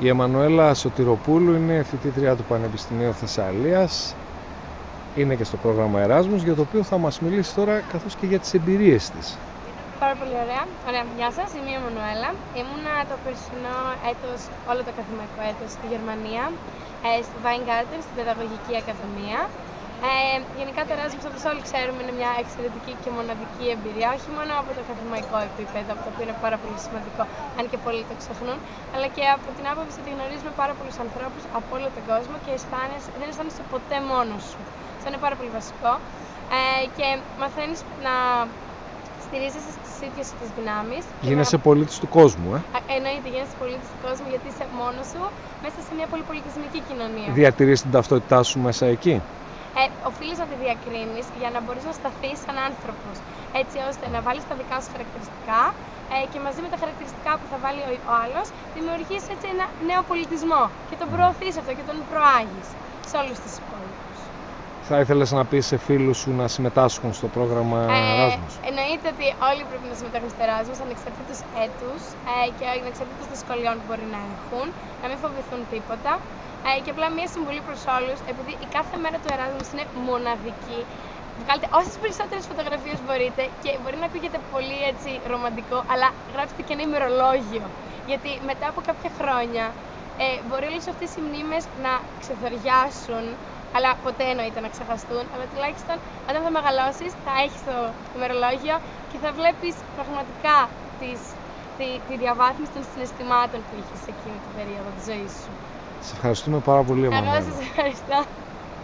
Η Εμμανουέλα Σωτηροπούλου είναι φοιτήτρια του Πανεπιστημίου Θεσσαλίας. Είναι και στο πρόγραμμα Εράσμους, για το οποίο θα μας μιλήσει τώρα, καθώς και για τις εμπειρίες της. Πάρα πολύ ωραία. Γεια σας, είμαι η Εμμανουέλα. Ήμουνα το περσινό έτος, όλο το ακαδημαϊκό έτος στη Γερμανία, στο Weingarten, στην Παιδαγωγική Ακαδημία. Γενικά το Erasmus, όπως όλοι ξέρουμε, είναι μια εξαιρετική και μοναδική εμπειρία, όχι μόνο από το ακαδημαϊκό επίπεδο, από το οποίο είναι πάρα πολύ σημαντικό, αν και πολλοί το ξεχνούν, αλλά και από την άποψη ότι γνωρίζουμε πάρα πολλούς ανθρώπους από όλο τον κόσμο και δεν αισθάνεσαι ποτέ μόνος σου. Αυτό είναι πάρα πολύ βασικό και μαθαίνεις να στηρίζεσαι στις ίδιες τις δυνάμεις. Γίνεσαι πολίτης του κόσμου, Εννοείται, γίνεσαι πολίτης του κόσμου, γιατί είσαι μόνος σου μέσα σε μια πολυπολιτισμική κοινωνία. Διατηρείς την ταυτότητά σου μέσα εκεί. Οφείλεις να τη διακρίνεις για να μπορείς να σταθείς σαν άνθρωπος, έτσι ώστε να βάλεις τα δικά σου χαρακτηριστικά και μαζί με τα χαρακτηριστικά που θα βάλει ο άλλος δημιουργείς έτσι ένα νέο πολιτισμό και τον προωθείς αυτό και τον προάγεις σε όλους τους υπόλοιπους. Θα ήθελες να πεις σε φίλους σου να συμμετάσχουν στο πρόγραμμα Erasmus? Εννοείται ότι όλοι πρέπει να συμμετέχουν στο Erasmus, ανεξαρτήτως έτους και ανεξαρτήτως των δυσκολιών που μπορεί να έχουν, να μην φοβηθούν τίποτα. Και απλά μια συμβουλή προς όλους, επειδή η κάθε μέρα του Erasmus είναι μοναδική, βγάλτε όσες περισσότερες φωτογραφίες μπορείτε και μπορεί να ακούγεται πολύ έτσι ρομαντικό, αλλά γράψτε και ένα ημερολόγιο. Γιατί μετά από κάποια χρόνια μπορεί όλες αυτές οι μνήμες να ξεθοριάσουν, αλλά ποτέ εννοείται να ξεχαστούν. Αλλά τουλάχιστον όταν θα μεγαλώσεις, θα έχεις το ημερολόγιο και θα βλέπεις πραγματικά τη διαβάθμιση των συναισθημάτων που είχες εκείνη την περίοδο της ζωής σου. Σε ευχαριστούμε πάρα πολύ, Εμμανουέλα. Εγώ σας ευχαριστώ.